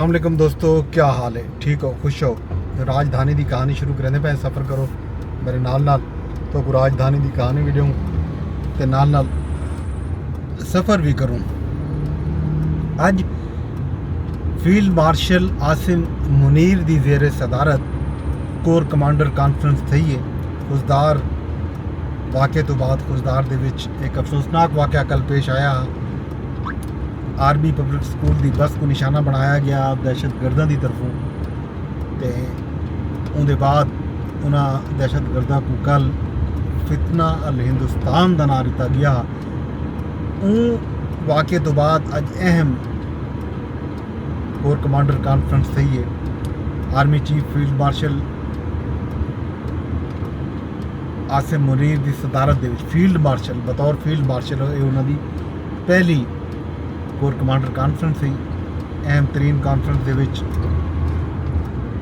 अस्सलाम दोस्तों, क्या हाल है? ठीक हो, खुश हो? राजधानी की कहानी शुरू करें पे सफ़र करो मेरे नाल तो राजधानी की कहानी भी दूँ तो नाल सफ़र भी करूँ। अज फील्ड मार्शल आसिम मुनीर की जेर सदारत कोर कमांडर कॉन्फ्रेंस थी है। खुशदार वाक़े तो बाद खुशदार दे विच एक अफसोसनाक वाक़ा कल पेश आया। आर्मी पब्लिक स्कूल की बस को निशाना बनाया गया दहशतगर्दों की तरफों, तो उनके बाद उन्होंने दहशतगर्दों को कल फितना अल हिंदुस्तान का नाम दिता गया। उन वाक़े तो बाद अज अहम कोर कमांडर कॉन्फ्रेंस थी है। Army chief field marshal Asim Munir की सदारत फील्ड मार्शल बतौर फील्ड मार्शल उन्होंने पहली कोर कमांडर कॉन्फ्रेंस थी। अहम तरीन कॉन्फ्रेंस के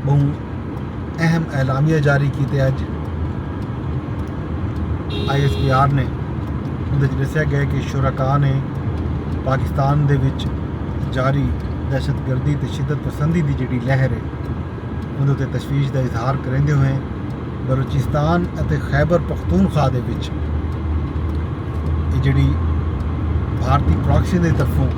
बहु अहम ऐलामिया जारी किए। अज ISPR ने उन्हें दसिया गया कि शुरका ने पाकिस्तान दे विच जारी दहशतगर्दी ते शिद्दत पसंदी की जी लहर है उन्होंने तशवीश का इजहार करेंदे हुए बलूचिस्तान और खैबर पख्तूनख्वा दे विच जी भारतीय प्रॉक्सी की तरफों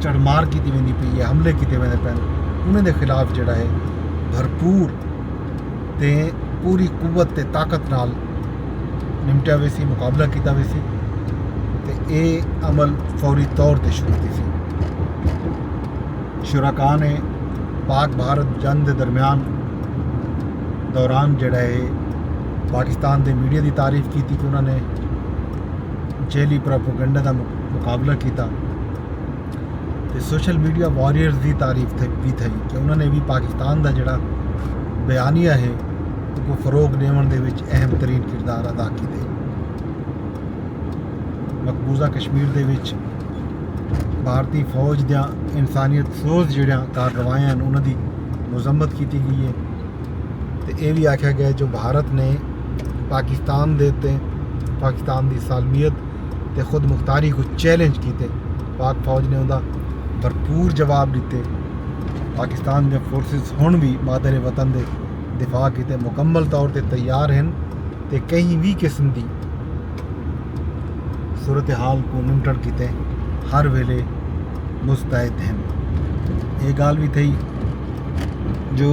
चढ़मार की वेंदी पई है, हमले किए वेंदे पैन, उन्होंने खिलाफ जोड़ा है भरपूर ते पूरी कुवत ते ताकत नाल निपटिया वे सी, मुकाबला किया वे सी ते ये अमल फौरी तौर पर शुरू की सी। शुरका ने पाक भारत जंग के दौरान जोड़ा है पाकिस्तान के मीडिया की तारीफ की कि उन्होंने जेली प्रोपोगंडा का मुकाबला किया। तो सोशल मीडिया वॉरियर्स की तारीफ भी थी कि उन्होंने भी पाकिस्तान का जोड़ा बयानिया है उसको फरोग देने के अहम तरीन किरदार अदा किए। मकबूजा कश्मीर के भारतीय फौज दियां इंसानियत सोच जोड़ियां कारवाइयां उन्होंने मजम्मत की गई है। तो यह भी आख्या गया जो भारत ने पाकिस्तान देते पाकिस्तान की सालमियत ते खुद मुख्तारी को चैलेंज किए, पाक फौज ने उनका भरपूर जवाब दिते। पाकिस्तान के फोर्सिस हुण भी मादरे वतन के दिफा किते मुकम्मल तौर पर तैयार हैं तो कहीं भी किस्म की सूरत हाल को निपटण किते हर वेले मुस्तैद हैं। ये गाल भी थी जो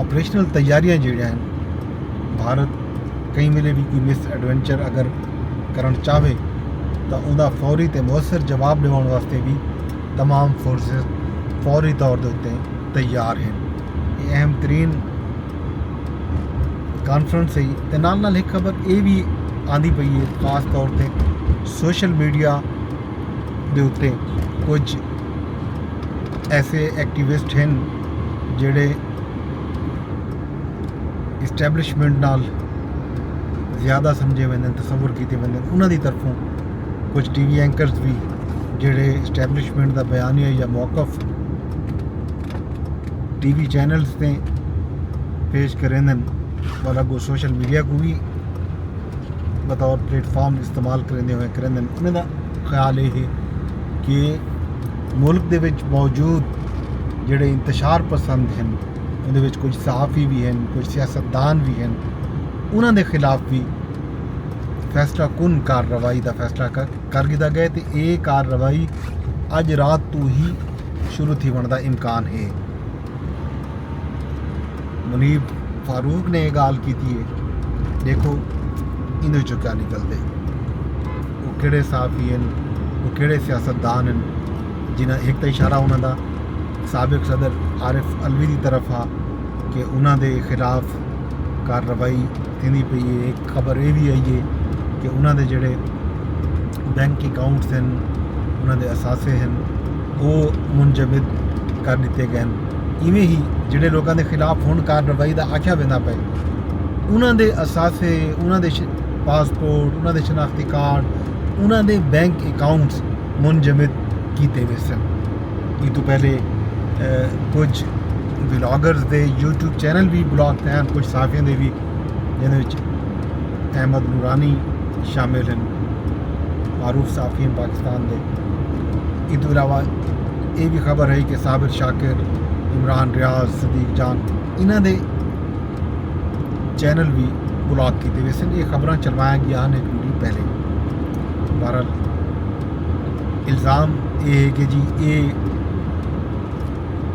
ऑपरेशनल तैयारियां जोड़ियां हैं भारत कई वेले भी कोई मिस एडवेंचर अगर करना चाहे तो उनका फौरी तो मुअसर जवाब दिवाने वास्ते भी तमाम फोर्सेस फौरी तौर के उत्ते तैयार हैं। ये अहम तरीन कॉन्फ्रेंस है। तो नाल एक खबर ये भी आंदी पई है खास तौर पर सोशल मीडिया के उत्ते कुछ ऐसे एक्टिविस्ट हैं जिहड़े इस्टैबलिशमेंट नाल ज़्यादा समझे वेंदे तस्वुर किए वेंदे उन्होंने तरफों कुछ TV एंकर्स भी जिहड़े इस्टैबलिशमेंट का बयानिया या मौकफ TV चैनल्स ने पेश करेंदे वाला को सोशल मीडिया को भी बतौर प्लेटफॉर्म इस्तेमाल करेंदे हुए करेंदे। उन्होंने ख्याल ये है कि मुल्क दे विच मौजूद जिहड़े इंतशार पसंद हैं उनके विच कुछ सहाफ़ी भी हैं, कुछ सियासतदान भी हैं, उन्होंने खिलाफ भी फैसला कुन कार्रवाई का फैसला कर दिया गया। तो ये कार्रवाई अज रात तो ही शुरू थी बनने का इम्कान है। मुनीब फारूक ने यह गाल की है, देखो इन चो क्या निकलते वो किहड़े सहाफ़ी हैं, वो किहड़े सियासतदान हैं जिन्हें एक तो इशारा उन्होंने साबिक सदर आरिफ अलवी की तरफ आ कि उन्होंने खिलाफ कार्रवाई थी पई है। एक खबर ये भी आई है कि उन्होंने जोड़े बैंक अकाउंट्स हैं उन्होंने असासे हैं वो मुंजमद कर दिते गए। इवें ही जोड़े लोगों के खिलाफ हुण कार्रवाई का आख्या वेंदा पे उन्होंने असासे उन्होंने पासपोर्ट उन्होंने शनाख्ती कार्ड उन्होंने बैंक अकाउंट्स मुंजमद किए वे सन। ये तो पहले कुछ व्लॉगर्स के यूट्यूब चैनल भी ब्लॉक हैं, कुछ सहाफ़ियों के भी जिन्हें अहमद नूरानी शामिल हैं। मारूफ साफ़ी हैं पाकिस्तान के। इस तो इलावा ये भी खबर है कि साबिर शाकिर, इमरान रियाज, सदीक जान इन्हों के चैनल भी ब्लॉक किए। वैसे ये खबर चलवाया गया एक वीडियो पहले। बहरहाल इल्ज़ाम ये है कि जी ये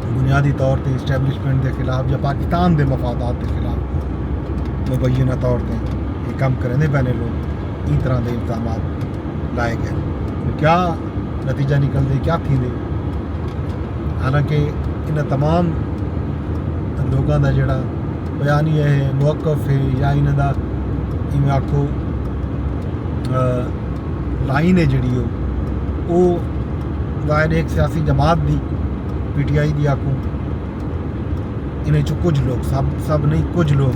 बुनियादी तौर पर इस्टैबलिशमेंट के खिलाफ या पाकिस्तान के मफादात के खिलाफ मुबैना तौर पर ये काम करेंगे पैने लोग इन तरह के इल्ज़ाम लाए गए। क्या नतीजा निकलते क्या थी। हालांकि इन तमाम लोगों का जोड़ा बयान यह है मौकफ है या इन्हों का इवें आखो लाइन है जी वो जाहिर एक सियासी जमात की PTI की आखूँ इन्हें चो कुछ लोग सब नहीं कुछ लोग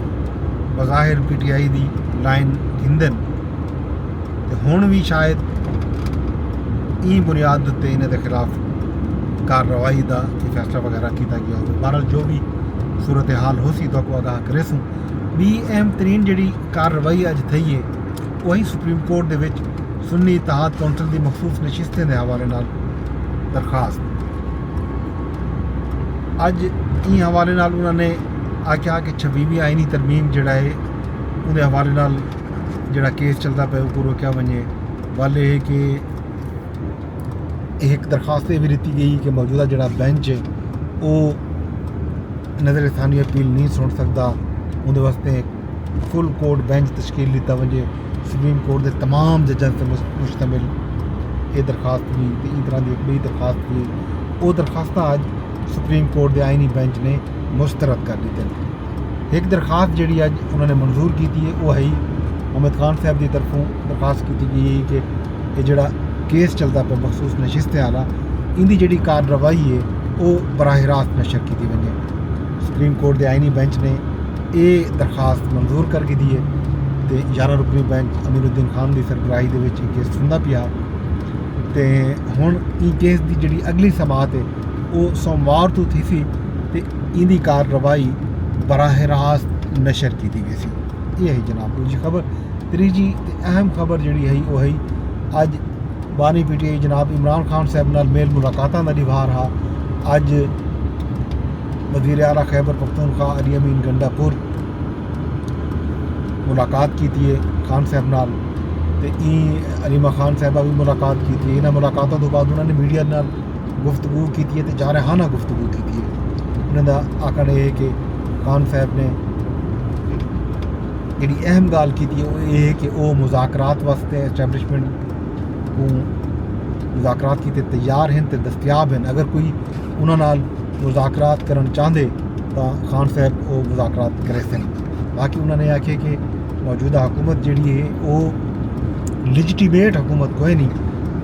बज़ाहिर PTI की लाइन घिंदन तो हुण भी शायद ई बुनियाद उत्ते इन्हों के खिलाफ कार्रवाई का फैसला वगैरह किया गया हो। बहरहाल जो भी सूरत हाल हो सी तो आगाह करे सूँ भी अहम तरीन जी कार्रवाई अज थी है वही सुप्रीम कोर्ट के सुन्नी इत्तेहाद कौंसल की मखसूस नशिस्तें के हवाले नाल दरखास्त अज ई हवाले नाल उन्होंने आख्या कि 26वीं आईनी तरमीम जोड़ा है उहदे हवाले नाल जोड़ा केस चलता पे वो रोकया वने। गल ये कि एक दरखास्त भी दी गई कि मौजूदा जोड़ा बेंच है वो नज़र सानी अपील नहीं सुन सकता। उहदे वास्ते फुल कोर्ट बेंच तश्कील दिता वजे सुप्रीम कोर्ट के तमाम जजन से मुश्तमिल ये दरखास्त भी इस तरह की एक बड़ी दरखास्त भी वो दरखास्त अज सुप्रीम कोर्ट के आईनी बेंच ने मुस्तरद कर दी। एक दरखास्त जी अज उन्होंने मंजूर की है वो है मोहम्मद खान साहब की तरफों दरखास्त की गई है कि ये जोड़ा केस चलता पे मखसूस नशिस्तें आला इनकी जी कार्रवाई है वो बराह रास्त नशर की वजे। सुप्रीम कोर्ट के आईनी बेंच ने ये दरखास्त मंजूर कर दी है तो 11 रुकनी बेंच अमीरुद्दीन खान की सरबराही के केस सुनता पिया तो हुण ई केस की जी अगली समात है वो सोमवार तो थी सी ते इनकी कार्रवाई बराह रास्त नशर की गई सी। ये है जनाब दूजी खबर। तीजी अहम खबर जी है वो है अज बानी PTI जनाब इमरान खान साहब नाल मेल मुलाकातां दा निभा रहा। अज वज़ीर आला खैबर पख्तूनख्वा अली अमीन गंडापुर मुलाकात की है खान साहब नाल ते ई अलीमा खान साहबा भी मुलाकात की थी। इन्होंने मुलाकातों तो बाद उन्होंने मीडिया नाल गुफ्तगू की है तो जारहाना गुफ्तगू की है। उन्होंने आखना यह है कि खान साहब ने जी अहम गाल की वो ये है कि वो मुज़ाकरात वास्ते एस्टैबलिशमेंट को मुज़ाकरात की तैयार हैं तो दस्तियाब हैं। अगर कोई उन्होंने मुज़ाकरात करना चाहते तो खान साहब वो मुज़ाकरात करे सन। बाकी उन्होंने आखे कि मौजूदा हुकूमत जी है वो लिजिटिमेट हुकूमत कोई नहीं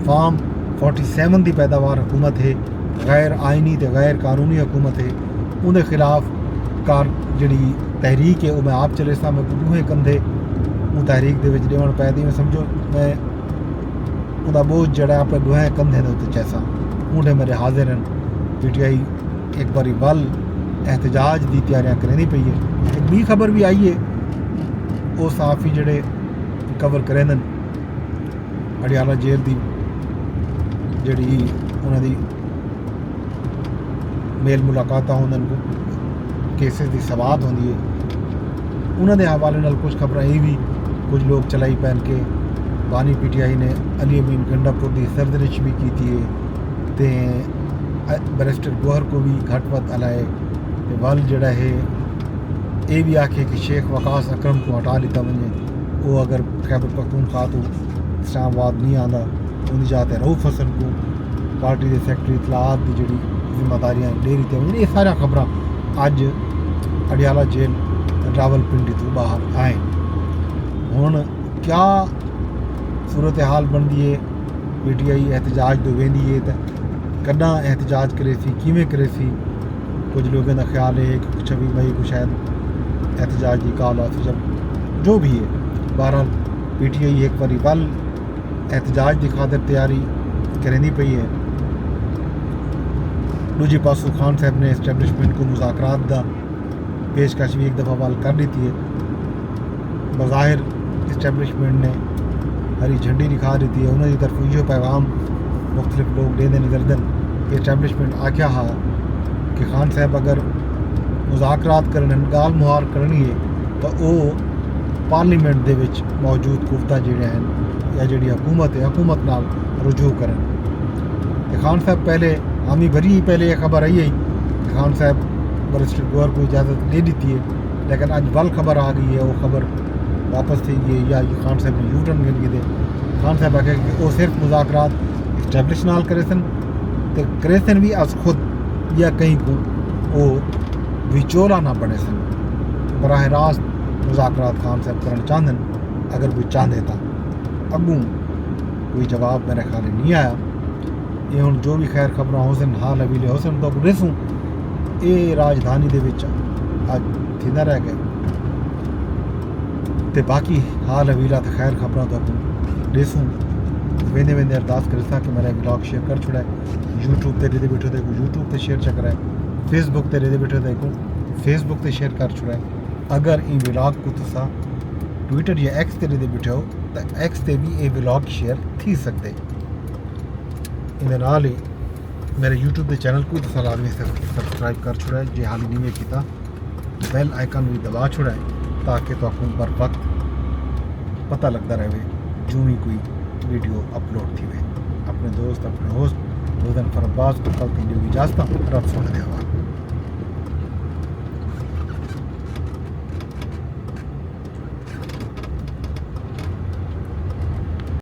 फार्म 47 की पैदावार हुकूमत है गैर आइनी तो गैर कानूनी हुकूमत है। उनके खिलाफ कार जी तहरीक है वो मैं आप चले सा मैं दूहे कंधे वो तहरीक के देवन पै दी। मैं समझो मैं उदा बोझ जड़ा अपने दुहे कंधे के उत्ते चैसा ऊँडे मेरे हाजिर हैं। PTI एक बारी वल एहतजाज की तैयारियां करनी पई है। एक बी खबर भी आई है वो साफ़ी जड़े कवर करें अडियाला जेल की जी उन्होंने मेल मुलाकात होंगे केसेस की सवात होंगी है उन्होंने हवाले नाल कुछ खबर ये भी कुछ लोग चलाई पैन के बानी PTI ने अली अमीन गंडापुर की सरदरिश भी की थी ते बैरिस्टर गोहर को भी घट वध अलाए ते वल जड़ा है ये भी आखे कि शेख वकास अकरम को हटा लिता वजे वो अगर खैबर पख्तूनख्वा तो इस्लामाबाद नहीं आता उनकी जाते रऊफ हसन को पार्टी के सैकटरी इतलात की जी जिम्मेदारियां ले दी वजन। ये सारा खबर अज अडियाला जेल रावलपिंडी तो बाहर आए। हुण क्या सूरत हाल बनती है PTI एहतजाज तो वेंदी है तो कदा एहतजाज करे सी किवें करे सी। कुछ लोगों का ख्याल है कि 26 मई को शायद एहतजाज की कॉल आ जब जो भी है। बहरहाल PTI एक बारी वल एहतजाज की खातर तैयारी करनी पई है। दूजे पासों खान साहब ने एस्टैबलिशमेंट को मुज़ाकरात का पेशकश भी एक दफ़ा वाल कर दी है। बज़ाहिर इस्टेबलिशमेंट ने हरी झंडी दिखा दी है उन्होंने तरफ इहो पैगाम मुख्तलिफ लोग देंदे गर्दन एस्टैब्लिशमेंट आख्या हा कि खान साहब अगर मुज़ाकरात करन गाल मुहार करनी है तो वो पार्लीमेंट दे विच मौजूद कुफ्ता जिहड़े हैं या जिहड़ी हुकूमत नाल रुजू करन। ते खान साहब पहले हामी भरी ही पहले ये खबर आई है कि खान साहब बैरिस्टर गौहर को इजाज़त दे दी है, लेकिन आज वल खबर आ गई है वो खबर वापस थी ये या ये खान साहब ने यूटर्न गिन थे। खान साहब आखे कि वो सिर्फ मुज़ाकरात इस्टैब्लिश नाल करे सन भी अस खुद या कहीं को वो विचोला ना बने सन। बराह रास्त मुज़ाकरात खान साहब करना चाहते अगर कोई चाहते था अगू कोई जवाब मेरे ख्याल नहीं आया। ये हुण जो भी खैर खबर हो सन हाल हवीले हो सन तो रेसूँ ये राजधानी दे विच अज थींदा रह गए ते बाकी हाल हवीला तो खैर खबर तो रेसूँ वेंदे वेंदे अरदास करे कि मेरा ब्लॉग शेयर कर छुड़ा है। यूट्यूब ते रेदे बैठे देखो यूट्यूब ते शेयर चक्कर है, फेसबुक ते रेदे बैठे देखो फेसबुक ते शेयर कर छुड़ा है। अगर इन ब्लॉग को तुसा ट्विटर या एक्स ते रेदे बैठे हो तो एक्स ते भी ये ब्लॉग शेयर थी सकते। इन नाल ही मेरे यूट्यूब के चैनल को तुसा लाजमी सब्सक्राइब कर छुड़ा है जे हाल ही नहीं किया बेल आइकन भी दबा छुड़ा है ताकि तो बर वक्त पता लगता रहे जो भी कोई वीडियो अपलोड थी वे। अपने दोस्त अपने होस्ट रोज़न फरबाज को कल की इजाज़त रब सोने दे हवाले।